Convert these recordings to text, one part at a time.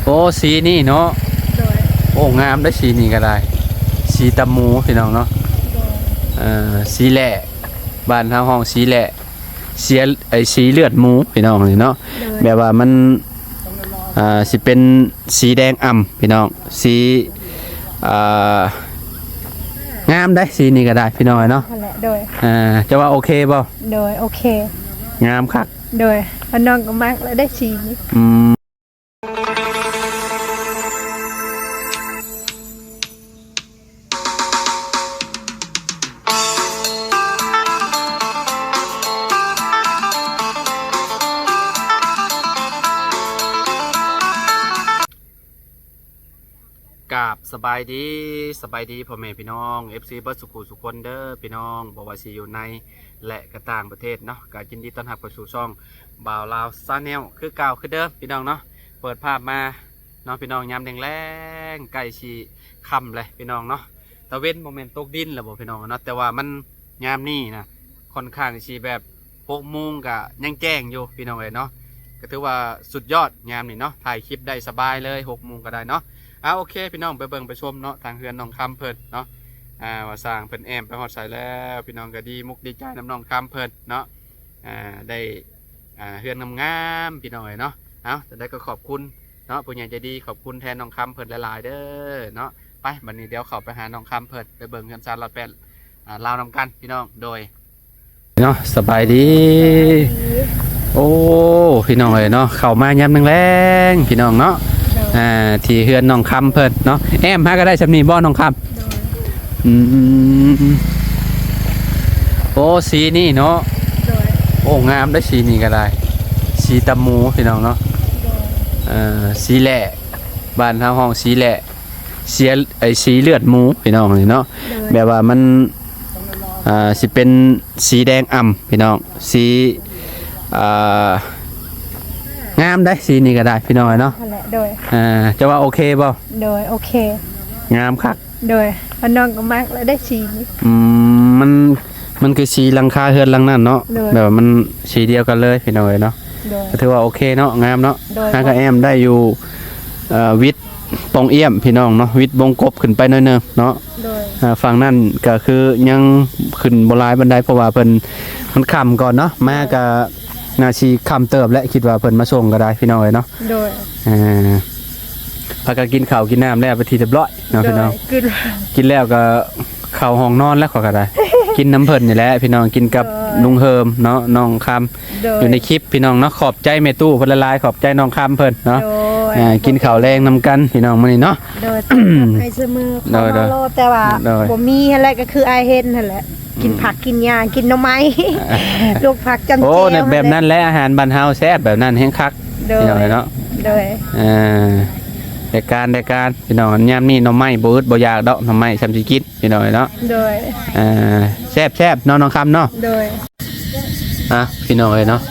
อ้สีนี่เนาะโดยโอ้งามได้สีนี่ก็ได้สีตะมูพี่น้องเนาะสีแหล่บ้านเฮาห้องสีแหล่สีเลือดหมูพี่น้องนี่เนาะแบบว่ามันสิเป็นสีแดงอ่ำพี่น้องสีงามได้สีนี่ก็ได้พี่น้องเนาะโดยจะว่าโอเคบ่โดยโอเคงามคักโดยน้องก็มักแล้วได้สีนี้กราบสบายดีพ่อแม่พี่น้อง FC เบิร์ดสุขุสุคนเด้อพี่น้องบอกว่าสิอยู่ในและกระต่างประเทศเนาะก็ยินดีต้อนรับเข้าสู่ช่องบ่าวลาวซาแนลคือเก่าคือเดิมพี่น้องเนาะเปิดภาพมาเนาะพี่น้องยามแดงๆใกล้ชีค่ำเลยพี่น้องเนาะตะเว้นโมเมนต์ตกดินแล้วบ่พี่น้องเนาะแต่ว่ามันยามนี้นะค่อนข้างชีแบบ6 โมงก็ยังแจ้งอยู่พี่น้องเลยเนาะก็ถือว่าสุดยอดยามนี้เนาะถ่ายคลิปได้สบายเลย6 โมงก็ได้เนาะโอเคพี่น้องไปเบิ่งไปชมเนาะทางเฮือนน้องคำเพิ่นเนาะว่าสร้างเพิ่นแอมไปฮอดใส่แล้วพี่น้องก็ดีมุกดีใจน้ำน้องคำเพิ่นเนาะได้เฮือนงามๆพี่น้องเนาะแต่ได้ก็ขอบคุณเนาะผู้ใหญ่ใจดีขอบคุณแทนน้องคำเพิ่นหลายๆเด้อเนาะไปบัดนี้เดี๋ยวเข้าไปหาน้องคำเพิ่นไปเบิ่งเฮือนซานลาแปดลาวนำกันพี่น้องโดยเนาะสบายดีโอ้พี่น้องเนาะเข้ามายามแรงๆพี่น้องเนาะที่เฮือนน้องคำเพิ่นเนาะแอมฮะก็ได้ชำนีบ่น้องคำโอ้สีนี่เนาะโอ้งามได้สีนี่ก็ได้สีตะมูพี่น้องเนาะสีแหล่บ้านเฮาห้องสีแหล่สีเลือดหมูพี่น้องนี่เนาะแบบว่ามันสิเป็นสีแดงอ่ำพี่น้องสีงามได้สีนี่ก็ได้พี่น้องเนาะโดยจะว่าโอเคบ่โดยโอเคงามคักโดยน้องก็มักแล้วได้สีนี้มันคือสีหลังคาเฮือนหลังนั่นเนาะแบบว่ามันสีเดียวกันเลยพี่น้องเนาะก็ถือว่าโอเคเนาะงามเนาะทางก็แอมได้อยู่วิทย์ปองเอี่ยมพี่น้องเนาะวิทย์บงกบขึ้นไปหน่อยนึงเนาะฝั่งนั่นก็คือยังขึ้นบ่หลายบันไดเพราะว่าเพิ่นมันค่ำก่อนเนาะมาก็นาชีคำเติบและคิดว่าเพิ่นมาส่งก็ได้พี่น้องเลยเนาะโดยพากันกินข้าวกินน้ำแล้วไปทีเรียบร้อยเนาะพี่น้องกินแล้วก็เข้าห้องนอนแล้วก็ได้ กินน้ำเพิ่นนี่แหละพี่น้องกินกับลุงเฮิมเนาะน้องคำอยู่ในคลิปพี่น้องเนาะขอบใจแม่ตู้เพิ่นละลายขอบใจน้องคำเพิ่นเนาะกินข้าวแรงนำกันพี่น้องมื้อนี้เนาะโดยไอ้เสมอขอมาโลแต่ว่าบ่มีอะไรก็คือไอเฮ็ดนั่นแหละกินผักกินยากินหน่อไม้ลูกผักจำเจียวโอ้แบบนั้นแหละอาหารบ้านเฮาแซ่บแบบนั้นแห้งคักพี่น้องเนาะโดยแต่การพี่น้องยามนี้หน่อไม้บ่อึดบ่อยากดอกหน่อไม้ซ้ำสิกินพี่น้องเนาะโดยแซ่บเนาะน้องคำเนาะโดยพี่น้องเนาะ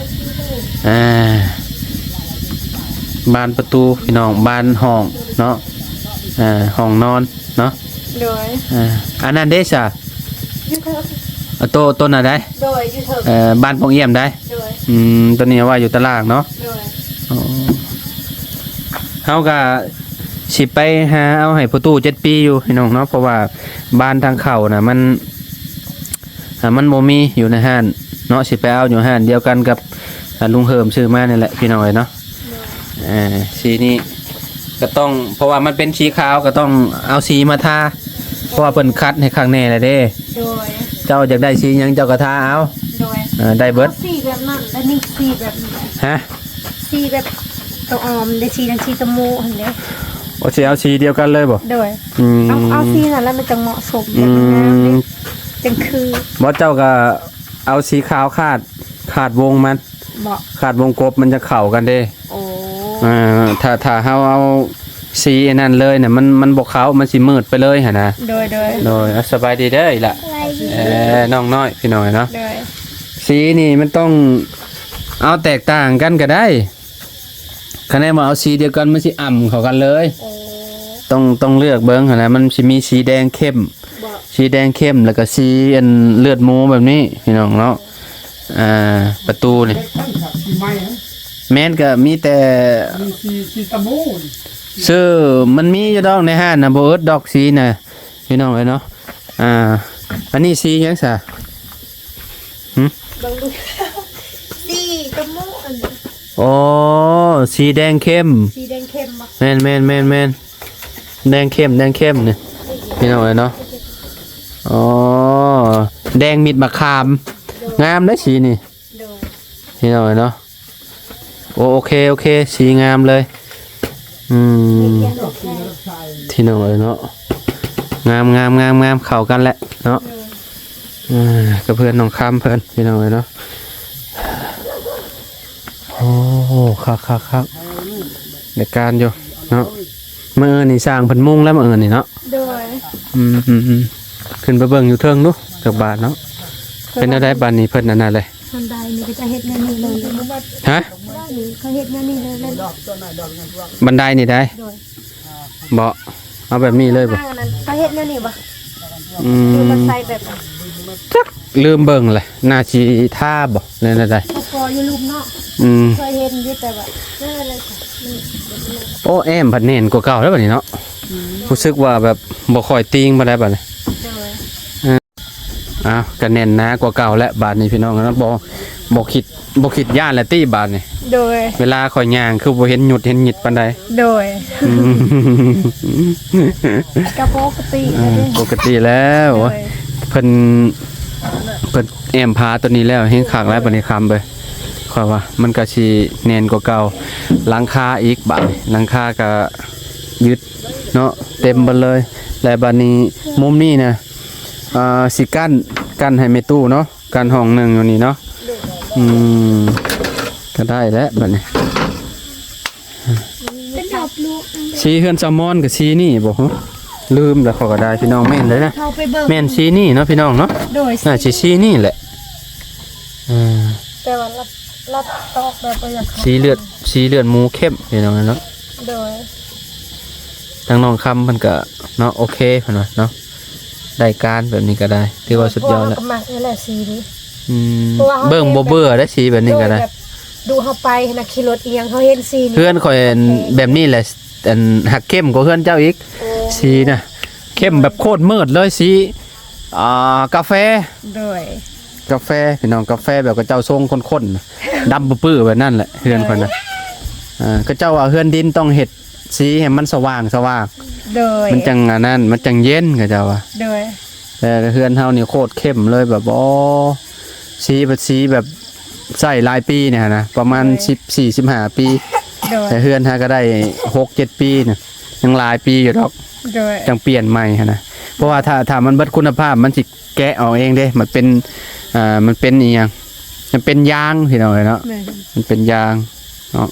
บานประตูพี่น้องบานห้องเนาะห้องนอนเนาะโดยอันนั้นเด้ซ่ะต้นอะไรโดยอยู่เถอะบ้านปองเยี่ยมได้ตัวนี้ว่าอยู่ตลาดเนาะเขาก็สิไปหาเอาให้ประตู7 ปีอยู่พี่น้องเนาะเพราะว่าบ้านทางเข้าน่ะมันโมมีอยู่ในห้านเนาะสิไปเอาอยู่ห้านเดียวกันกับลุงเฮิมซื้อมานี่แหละพี่น้องเนาะสีนี้ก็ต้องเพราะว่ามันเป็นสีขาวก็ต้องเอาสีมาทาเพราะว่าเพิ่นคัดให้ข้างแน่เลยเด้เจ้าอยากได้สียังเจ้ากระทาเอาได้เบิดสีแบบนั้นและนี่สีแบบสีแบบตะออมได้สีทั้งสีตะโมเห็นไหมเอาสีเดียวกันเลยบ่โดยเอาสีนั้นแล้วมันจะเหมาะสมจังคือบ่เจ้าก็เอาสีขาวขาดวงมันขาดวงกบมันจะเข้ากันเด้ถ้าเอาสีนั่นเลยเนี่ยมันบกเขามันสีมืดไปเลยฮะนะโดยสบายดีได้ล่ะน้องน้อยพี่น้อยเนาะสีนี่มันต้องเอาแตกต่างกันก็ได้คะแนนมาเอาสีเดียวกันมันสีอ่ำเข้ากันเลยต้องเลือกเบิ้งนะมันจะมีสีแดงเข้มแล้วก็สีเลือดหมูแบบนี้พี่น้องเนาะประตูนี่แม่นก็มีแต่ ซื้อมันมีอยู่ดอกในห้างนะบ่เอิดดอกสีน่ะพี่น้องเอ้ยเนาะอันนี้สีหยังซะ บางลูกสีกระมุกอันนี้ อ๋อสีแดงเข้ม สีแดงเข้มบ่ แม่นแดงเข้มนี่พี่น้องเอ้ยเนาะอ๋อแดงมิดมะขามงามเด้อสีนี่ โดย พี่น้องเอ้ยเนาะโอเคสีงามเลยที่น้องเอ้ยเนาะงามเข้ากันแหละเนาะกับเพื่อนน้องคำเพื่อนพี่น้องเอ้ยเนาะโอ้คักเด็กการอยู่เนาะเมื่อนี่สร้างเพิ่นมุ่งแล้วเมื่อนี่เนาะ โดย ขึ้นไปเบิ่งอยู่เทิงดูกับบาทเนาะเป็นอะไรบานนี้เพิ่นนั่นน่ะเลย คนใดนี่ก็จะเฮ็ดแนวนี้เลย ฮะ เขาเฮ็ดแนวนี้เลย บันไดนี่ได้ โดย บ่เอาแบบนี้เลยบ่ ข้างนั้นเขาเฮ็ดแนวนี้บ่ ม มันใส่แบบนั้น จักลืมเบิ่งเลยน่าสิท่าบ่เลยนั่นได้ เขาก็อยู่รูปเนาะ เคยเห็นอยู่แต่ว่านั่นอะไรค่ะ โอ้แอมผัดเน่นกว่าเก่าแล้วบัดนี้เนาะรู้สึกว่าแบบบ่ค่อยติงบ่ได้บัดนี้ โดย อ้าวก็แน่นหนากว่าเก่าแล้วบาดนี้พี่น้องเนาะบ่คิดย่านและตี้บาดนี้ โดย เวลาข่อยย่างคือบ่เห็นหยุดเห็นหยิดปานใด โดย อืม กระโปกติ ปกติแล้ว โดย เพิ่นแอมพาตัวนี้แล้วเห็นคักแล้วบัดนี้คำไปข่อยว่ามันก็สิแน่นกว่าเก่าหลังคาอีกบาดนี้หลังคาก็ยึดเนาะเต็มเบิดเลยและบัดนี้มุมนี้นะสิกั้นให้แม่ตู้เนาะกั้นห้องหนึงอยู่นี่เนาะก็ได้แล้วบัดนี้ เป็นดอกลูก สีเฮือนแซลมอนกับสีนี่บ่ฮะลืมแล้วเขาก็ได้พี่น้องแม่นเลยนะ เข้าไปเบิ่ง แม่นสีนี่เนาะพี่น้องเนาะ โดย น่าสิสีนี่แหละ แต่ว่ารัดตอกแบบประหยัด สีเลือดหมูเข้มพี่น้องเนาะ โดย ทางน้องคำเพิ่นก็เนาะโอเคเพิ่นว่าเนาะได้การแบบนี้ก็ได้ถือว่าสุดยอดแล้ว ก็มักนี่แหละสีนี้ เบิ่งบ่เบื่อได้สีแบบนี้ก็ได้ ดูเฮาไปนะขี่รถอีหยังเขาเห็นสีนี้ เพื่อนข่อยแบบนี้แหละอันหักเข้มกว่าเพื่อนเจ้าอีกสีน่ะเข้มแบบโคตรมืดเลยสีกาแฟ โดย กาแฟพี่น้องกาแฟแบบกระเจ้าทรงข้นๆดำปื้อๆแบบนั่นแหละเฮือนคนน่ะก็เจ้าว่าเฮือนดินต้องเฮ็ดสีให้มันสว่าง โดย มันจังอันนั้นมันจังเย็นก็เจ้าว่า โดย แต่เฮือนเฮานี่โคตรเข้มเลยแบบสีแบบใส่หลายปีเนี่ยนะประมาณ14-15 ปี โดย แต่เฮือนฮะก็ได้6-7 ปีเนี่ยยังหลายปีอยู่ดอก โดย จังเปลี่ยนใหม่ฮะนะเพราะว่าถ้ามันเบิดคุณภาพมันสิแกะเอาเองเด้มันเป็นอีหยังมันเป็นยางพี่น้องเนาะ แม่ มันเป็นยางเนาะ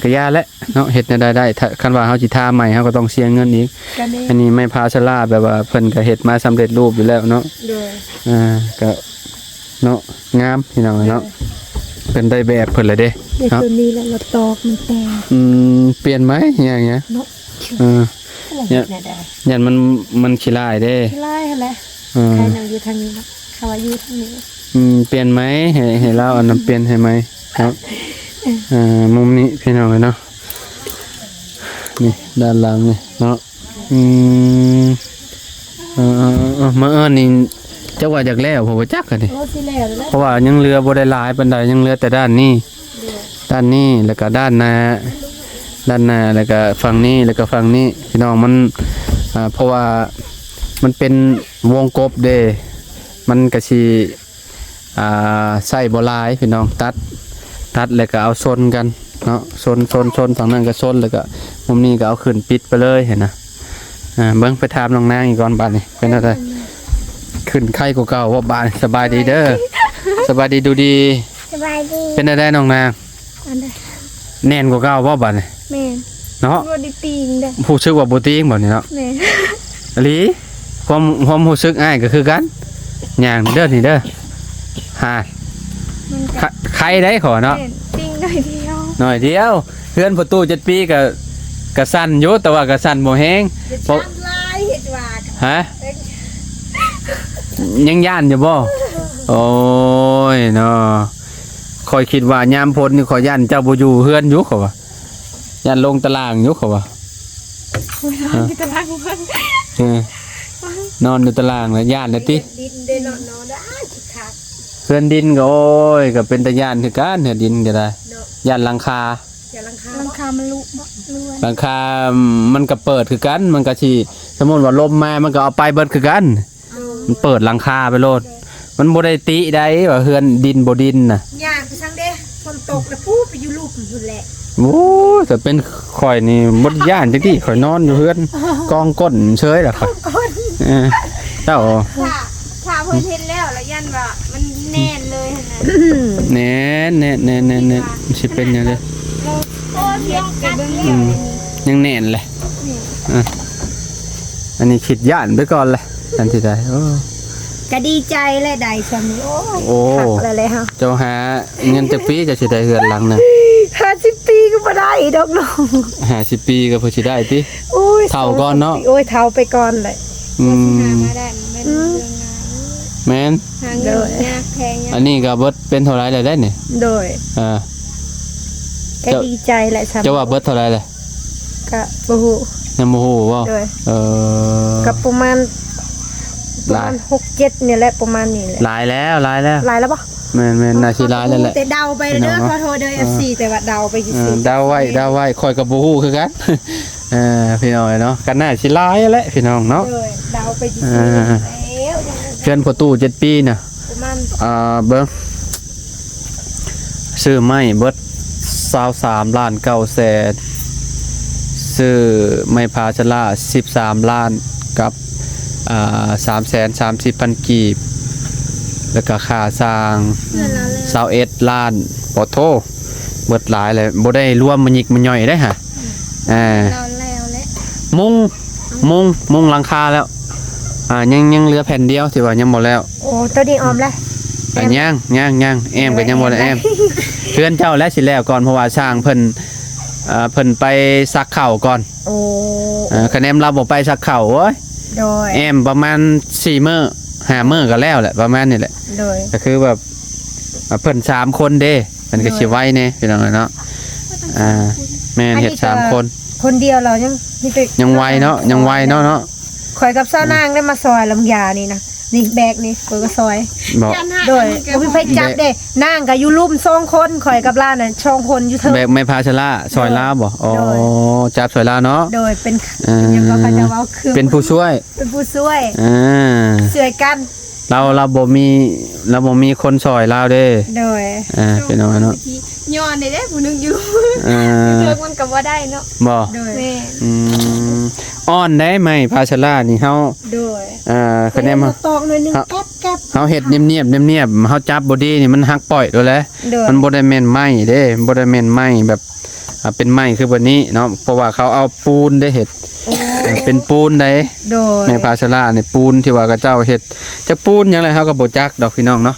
ก็ยาและเนาะเฮ็ดได้ถ้าคันว่าเฮาสิทาใหม่เฮาก็ต้องเสียเงินอีก กันนี่ อันนี้ไม่พาชลาแบบว่าเพิ่นก็เฮ็ดมาสำเร็จรูปอยู่แล้วเนาะ โดย ก็เนาะงามพี่น้องเนาะเพิ่นได้แบบเพิ่นเลยเด้ ในตัวนี้แหละเราตอกมันแตก เปลี่ยนไหมอย่างเงี้ย เนาะ เนี่ย ได้ ยันมันขี้ลายเด้ ไล่หั่นแหละใครนั่งอยู่ทางนี้นะเขาว่าอยู่ทางนี้ เปลี่ยนไหมให้เล่าอันนั้นเปลี่ยนให้ไหมครับมุมนี้พี่น้องเนาะนี่ด้านหลังนี่เนาะมานี่เจ้าว่าจากแล้วผมจักกันดิ โอ้สิแล้วแล้ว เพราะว่ายังเรือบ่ได้หลายปานใดยังเหลือแต่ด้านนี้แล้วก็ด้านหน้าแล้วก็ฝั่งนี้แล้วก็ฝั่งนี้พี่น้องมันเพราะว่ามันเป็นวงกบเด้มันก็สิใส่บ่หลายพี่น้องตัดแล้วก็เอาซนกันเนาะซนฝั่งนั้นก็ซนแล้วก็มุมนี้ก็เอาขึ้นปิดไปเลยเห็นนะเบิ่งไปถามน้องนางอีกก่อนบาดนี้เป็นอะไรขึ้นไข้กว่าเก่าว่าบาดสบายดีเด้อสบายดีดูดี สบายดี เป็นอะไรน้องนาง อันใด แน่นกว่าเก่าว่าบาดนี้ แม่น เนาะ บ่ได้ตีงเด้อ ผู้ซึกว่าบ่ตีงบ่นี่เนาะ แม่น อหลีความรู้สึกอ้ายก็คือกันย่างนี่เด้อนี่เด้อหา มันก็ ใครได้ขอเนาะ แม่นตีงหน่อยเดียว หน่อยเดียวเพื่อนประตู7 ปีก็สั่นอยู่แต่ว่าก็สั่นบ่แฮง จะ เพราะ ทำลายเฮ็ดว่ากัน ฮะยังย่านอยู่บ่โอ้ยเนาะคอยคิดว่ายามพ้นนี่ขอยย่านเจ้าบ่อยู่เฮือนอยู่เขาว่า ยันลงตารางอยู่เขาว่า นอนอยู่ตารางเพิ่น นอนอยู่ตารางแล้วย่านเลยติ ดินได้นอนได้คิดคัก เพื่อนดินก็โอ้ยก็เป็นตะย่านคือกันเนี่ยดินก็ได้ เนาะ ย่านหลังคา อย่าหลังคามันลุบ่รวย หลังคามันก็เปิดคือกันมันก็สิสมมุติว่าลมมามันก็เอาไปเบิดคือกันมันเปิดหลังคาไปโลดมันบ่ได้ติได้ว่าเฮือนดินบ่ดินน่ะ ย่างไปซังเด้ฝนตกแล้วพูดไปอยู่ลูกพุ่นแหละ โอ้ยแต่เป็นข่อยนี่บ่ย่านจังซี่ข่อยนอนอยู่เฮือนกองก้นเฉยล่ะครับเจ้า ถ้าเพิ่นเห็นแล้วแล้วยันว่ามันแน่นเลยหั่นน่ะ แน่สิเป็นหยังเด้อ โอ้เทียบกันเบิ่ง อืมยังแน่นเลยอันนี้คิดย่านไปก่อนเลยทันทีใดโอ้ ก็ดีใจและได้ซ้ํนี้โอ้ โอ้ คักเลยฮะ เจ้าหาเงินจักปีจะสิได้เฮือนหลังน่ะ 50 ปีก็บ่ได้ดอกน้อง 50 ปีก็เพิ่นสิได้ติ โอ้ย เฒ่าก่อนเนาะ โอ้ยเท่าไปก่อนเลย อื หาม มาได้มันเป็นเรื่องงาน แม่น หาเงินยากแพงยาก อันนี้ก็เบิดเป็นเท่าไหร่แล้วได้นี่ โดย อ่า ก็ดีใจแหละซ้ํ เจ้าว่าเบิดเท่าไหร่เลย ก็บ่ฮู้ ยังบ่ฮู้บ่ โดย เออ ก็ประมาณ หลาย 6-7เนี่ยแหละประมาณนี้แหละ หลายแล้ว หลายแล้วบ่ แม่นน่าสิหลายแล้วแหละ แต่เดาไปเด้อขอโทษเด้อ FC แต่ว่าเดาไป เอ ซื่ อ อ เดาไว้ข่อยก็บ่ฮู้คือกัน พี่น้องเนาะกันน่าสิหลายแหละพี่น้องเนาะ ๆเลยเดาไปซื่อ อ่า ๆแล้ว เพื่อนพ่อตู้7 ปีน่ะ ประมาณ เบิ้งซื้อไม้เบิด23ล้าน9แสนซื้อไม้พาชละ13ล้านกับ330,000 กีบแล้วก็ค่าสร้าง เงินเราเลย 21ล้านปอโทเบิดหลายเลยบ่ได้รวมมันยิกมันย่อยได้ฮะเราแล้วแหละ มุงหลังคาแล้วยังเหลือแผ่นเดียวที่ว่ายังบ่แล้ว โอ้ตัวนี้ออมแล้ว ย่างแอมก็ยังบ่ได้แอมเพื่อนเจ้าและสิแล้วก่อนเพราะว่าช่างเพิ่นไปซักเข่าวก่อน โอ้ คะแนนเราบ่ไปซักเข่าวโอ้ย โดย แอมประมาณ4มื้อ5มื้อก็แล้วแหละประมาณนี้แหละ โดย ก็คือแบบเพิ่น3คนเด้มันก็สิไว้แน่พี่น้องเนาะแม่นเฮ็ด3คน คนเดียวเรายังแต่ ยังไวเนาะเนาะ ข่อยกับเจ้านางได้มาซอยลำยานี่นะนี่แบกนี่ข่อยก็ซอย บอก ยันหา โดยบ่มีไผจับเด้นางก็อยู่ลุ่ม2คนข่อยกับหลานน่ะ2คนอยู่เทิง แบบไม่พาชละซอยลาวบ่อ๋อ โดย จับซอยลาวเนาะ โดยเป็นยังก็เขาจะเว้าคือ เป็นผู้ช่วย เป็นผู้ช่วย อ่า ช่วยกัน เราบ่มีคนซอยลาวเด้ โดย พี่น้องเนาะ ย้อนได้ผู้นึงอยู่ อ่า เลิกมันก็บ่ได้เนาะ บ่ โดย แม่ อืมอ้อนได้ไหมพาชละนี่เฮา โดย คะแนนมา ตอกหน่อยหนึงแก๊บ เฮาเฮ็ดเนียบเฮาจับบอดี้นี่มันหักปล่อยโดยแหละ โดย มันบ่ได้แม่นไม้เด้บ่ได้แม่นไม้แบบเป็นไม้คือแบบนี้เนาะเพราะว่าเขาเอาปูนได้เฮ็ดเป็นปูนได้ โดย ในภาชนะนี่ปูนที่ว่ากระเจ้าเฮ็ดจักปูนหยังไงเฮาก็บ่จักดอกพี่น้องเนาะ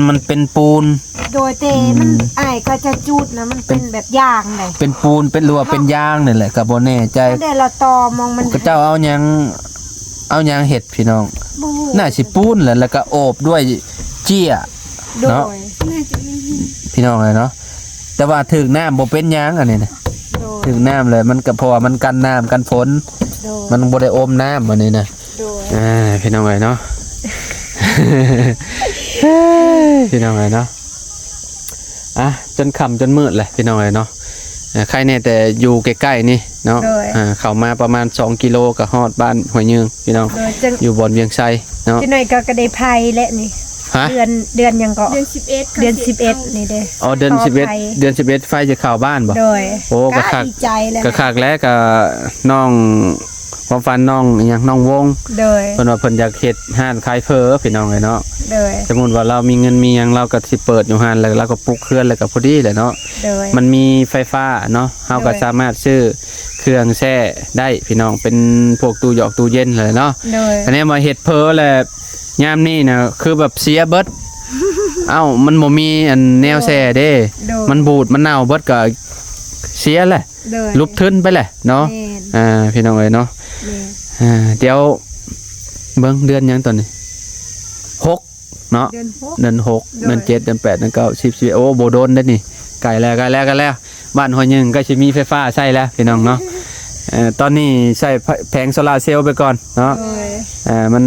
มันเป็นปูน โดยเตมันอ้ายก็จะจูดนะมันเป็นแบบย่างเลย เป็นปูนเป็นรัวเป็นยางนี่แหละก็บ่แน่ใจ ก็ได้เราตอมองมัน กระเจ้าเอาหยังเฮ็ดพี่น้อง บู น่าสิปูนแหละแล้วก็โอบด้วยเจี้ย โด เนาะ ย น่าจะมี พี่น้องเลยเนาะแต่ว่าถึกน้ำบ่เป็นหยังอันนี้นะ โดย ถึกน้ำเลยมันก็เพราะว่ามันกันน้ำกันฝน โดย มันบ่ได้อมน้ำอันนี้นะ โดย พี่น้องเลยเนาะ พี่น้องเลยเนาะจนค่ำจนมืดเลยพี่น้องเลยเนาะใครเนี่ยแต่อยู่ใกล้ๆนี่เนาะเข้ามาประมาณ2 กิโลก็ฮอดบ้านห้วยยืงพี่น้อง โดยจัง อยู่บอนเวียงไซเนาะ จังหน่อยก็กระไดภัยและนี่ ฮะ เดือนยังก็ เดือน11 เดือน11นี่เด้ อ๋อเดือน ขอภัย 11เดือน11ไฟจะเข้าบ้านบ่ โดย โอ้ก็คัก ดีใจแล้ว ก็คักแล้วก็น้องความฝันน้องอหยังน้องวง โดย เพิ่นว่าเพิ่นอยากเฮ็ดห้านขายเฟอพี่น้องเลยเนาะ โดย สมมุติว่าเรามีเงินมีหยังเราก็สิเปิดอยู่ห้านแล้วเราก็ปลูกเครื่องแล้วก็พอดีแหละเนาะ โดย มันมีไฟฟ้าเนาะเฮาก็ โดย สามารถซื้อเครื่องแช่ได้พี่น้องเป็นพวกตู้หยอกตู้เย็นเลยเนาะ โดย อันนี้มาเฮ็ดเพอแหละยามนี้นะคือแบบเสียเบิด เอ้ามันบ่มีอันแนวแช่เด้ โดย มันบูดมันเน่าเบิดก็เสียแหละ โดย ลุบทึนไปแหละเนาะ แม่น พี่น้องเอ้ยเนาะ แม่น เดี๋ยวเบิ่งเดือนหยังตอนนี้6เนาะ เดือนหก เดือน6เดือน7เดือน8เดือน9 10 11โอ้บ่โดนเด้อนี่ใกล้แล้ว บ้านหัวยึงก็สิมีไฟฟ้าใช้แล้วพี่น้องเนาะตอนนี้ใช้แผงโซลาร์เซลล์ไปก่อนเนาะมัน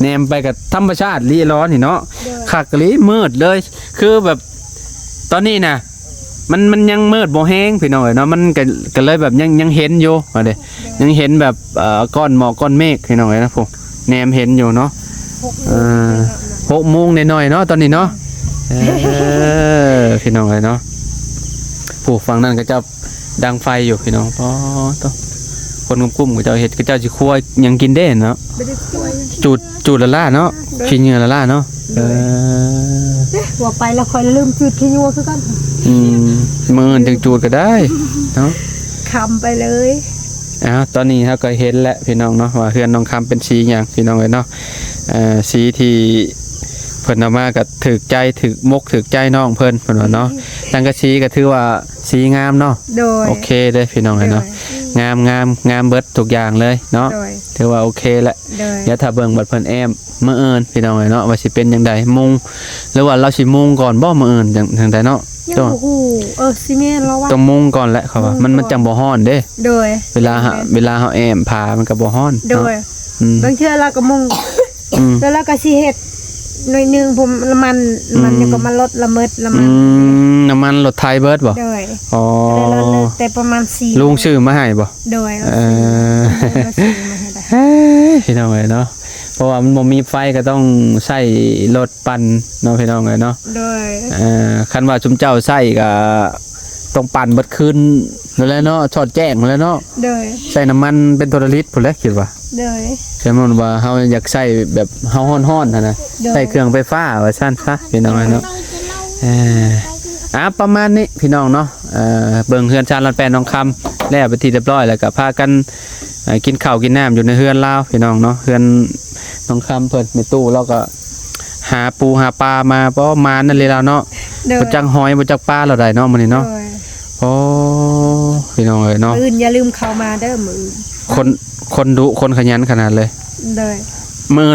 แนมไปกับธรรมชาติรีร้อนนี่เนาะคักลีมืดเลยคือแบบตอนนี้นะมันยังมืดบ่แห้งพี่น้องเนาะมันก็เลยแบบยังเห็นอยู่ว่าเด้ยังเห็นแบบก้อนหมอกก้อนเมฆพี่น้องนะพวกแนมเห็นอยู่เนาะ6 โมงหน่อยๆเนาะตอนนี้เนาะพี่น้องเนาะผู้ฟังนั่นก็จะดังไฟอยู่พี่น้องป้อต้องคนกุ้มๆก็เจ้าเฮ็ดก็เจ้าสิคั่วยังกินได้เนาะจูดละล่าเนาะขี้เหงื่อละล่าเนาะหัวไปแล้วค่อยลืมจุดขี้ยัวคือกันมื้อจังจูดก็ได้เนาะคำไปเลยตอนนี้เราก็เห็นแล้วพี่น้องเนาะว่าเฮือนน้องคำเป็นสีหยังพี่น้องเนาะสีที่เพิ่นเอามาก็ถึกใจถึกมกถึกใจน้องเพิ่นว่าเนาะจังกะสีก็ถือว่าสีงามเนาะโอเคเลยพี่น้องเนาะงามเบิดทุกอย่างเลยเนาะถือว่าโอเคแหละเดี๋ยวถ้าเบิ่งบัดเพิ่นแอมมื้ออื่นพี่น้องเนาะว่าสิเป็นจังไดมุงหรือว่าเราสิมุงก่อนบ่มื้ออื่นจังไดเนาะสิแม่นเราว่าต้องมุงก่อนแหละเขาว่ามันจังบ่ร้อนเด้เวลาเฮาแอมผ้ามันก็บ่ร้อนบางเทื่อเราก็มุงแล้วเราก็สิเฮ็ดหน่อยนึงผมมันยังก็มาลดละเมิดละมันน้ำมันรถไทยเบิดบ่อ๋อแต่ประมาณ4ลุงชื่อมาให้บ่โดยพี่น้องเนาะเพราะว่ามันบ่มีไฟก็ต้องใช้รถปั่นเนาะพี่น้องเนาะโดยคันว่าชุมเจ้าใช้ก็ต้องปั่นเบิดคืนนั่นแหละเนาะชอดแจ้งนั่นแหละเนาะโดยใส่น้ำมันเป็นตัวลิตรพุ่นแหละคิดว่าโดยใช่มั้ยว่าเฮาอยากใช้แบบเฮาฮ้อนๆนะใส่เครื่องไฟฟ้าว่าซั่นซะพี่น้องเนาะประมาณนี้พี่น้องเนาะเบิ่งเฮือนชาญลอนแปนน้องคำแล้วไปที่เรียบร้อยแล้วก็พากันกินข้าวกินน้ำอยู่ในเฮือนลาวพี่น้องเนาะเฮือนน้องคำเพิ่นในตู้แล้วก็หาปูหาปลามาเพราะมานั่นเลยแล้วเนาะบ่จักหอยบ่จักปลาแล้วได้เนาะมื้อนี้เนาะโอ้พี่น้องเอ้ยเนาะมื้ออย่าลืมเข้ามาเด้อมื้อคนดุคนขยันขนาดเลยมื้อ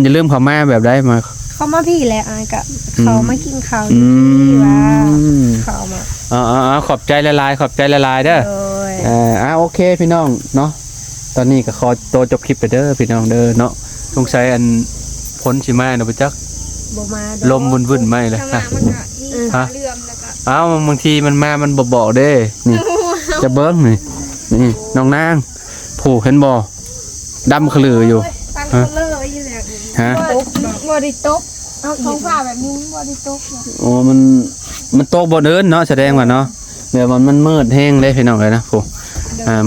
อย่าลืมเข้ามาแบบได้มาเข้ามาพี่แหละอ้ายก็เขามากินข้าวที่ว่าเข้ามาขอบใจหลายๆขอบใจหลายๆเด้อโอเคพี่น้องเนาะตอนนี้ก็ขอตัวจบคลิปไปเด้อพี่น้องเด้อเนาะสงสัยอันพ้นสิมาเนาะบ่จักบ่มาลมวุ่นๆมั้ยเลยฮะบางทีมันมามันบ่บอกเด้นี่จะเบิ่งนี่น้องนางผู้เห็นบ่ดำขลืออยู่ฮะบ่ได้ตกท้องฟ้าแบบนี้บ่ได้ตกโอ้มันตกบ่เดินเนาะแสดงว่าเนาะเดี๋ยวมันมืดแห้งเลยพี่น้องเลยนะผู้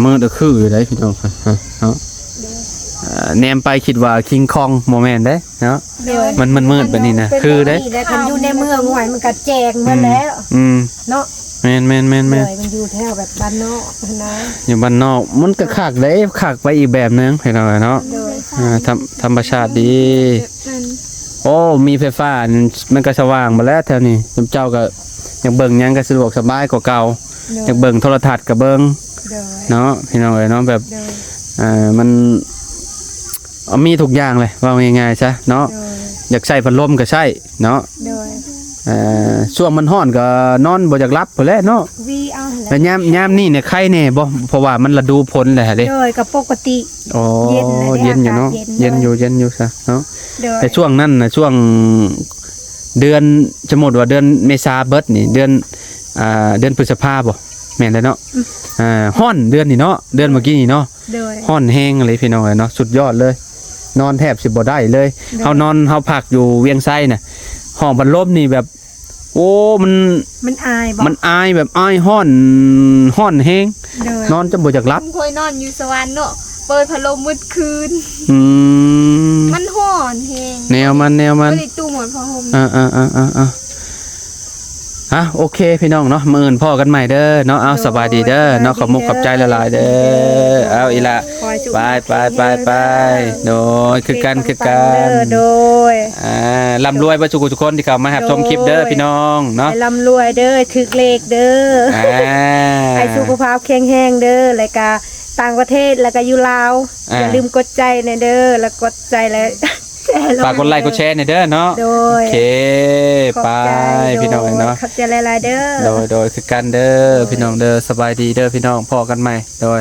มืดคืออยู่ได้พี่น้องเนาะแนมไปคิดว่าคิงคองโมเมนต์ได้เนาะมันมืดแบบนี้นะคือได้คันอยู่ในเมืองหวยมันก็แจงมาแล้วเนาะแม่นมันอยู่แถวแบบบ้านนอกนะอยู่บ้านนอกมันก็คักได้คักไปอีกแบบนึงพี่น้องเนาะธรรมชาติดีโอ้มีไฟฟ้ามันก็สว่างมาแล้วแถวนี้เจ้าก็อยากเบิ่งยังก็สะดวกสบายกว่าเก่าอยากเบิ่งโทรทัศน์ก็เบิ่งเนาะพี่น้องเนาะแบบมันมีทุกอย่างเลยว่าง่ายๆซะเนาะอยากใส่พัดลมก็ใช่เนาะช่วงมันร้อนก็นอนบ่อยากหลับพุ่นแหละเนาะแล้วยามนี่เนี่ยไข้แน่บ่เพราะว่ามันฤดูฝนแหละเด้ก็ปกติเย็นอยู่เนาะเย็นอยู่ซะเนาะแต่ช่วงนั้นน่ะช่วงเดือนสมมุติว่าเดือนเมษาเบิดนี่เดือนพฤษภาบ่แม่นแล้วเนาะร้อนเดือนนี่เนาะเดือนเมื่อกี้นี่เนาะร้อนแห้งเลยพี่น้องเนาะสุดยอดเลยนอนแทบสิบ่ได้เลยเฮานอนเฮาพักอยู่เวียงไส้น่ะห้องพัดลมนี่แบบโอ้มันอายบ่มันอายแบบอายร้อนแห้งนอนจะบ่อยากหลับเคยนอนอยู่สวรรค์เนาะเปิดพัดลมมืดคืนมันร้อนแฮงแนวมันบ่ได้ตู้หมอนผ้าห่มโอเคพี่น้องเนาะมื้ออื่นพ่อกันใหม่เด้อเนาะเอาสบายดีเด้อเนาะขอบมุกขอบใจหลายๆเด้อเอาอีละไปโดยคือกันโดยร่ำรวยบ่ทุกคนที่เข้ามารับชมคลิปเด้อพี่น้องเนาะร่ำรวยเด้อถึกเลขเด้อให้สุขภาพแข็งแรงเด้อแล้วก็ต่างประเทศแล้วก็อยู่ลาวอย่าลืมกดใจในเด้อแล้วกดใจแล้ว ฝากกดไลค์กดแชร์หน่อยเด้อเนาะ โด โอย เคไปพี่น้องเนาะ ขอบใจหลายๆเด้อ โดยคือกันเด้อพี่น้องเด้อสบายดีเด้อพี่น้องพอกันใหม่โดย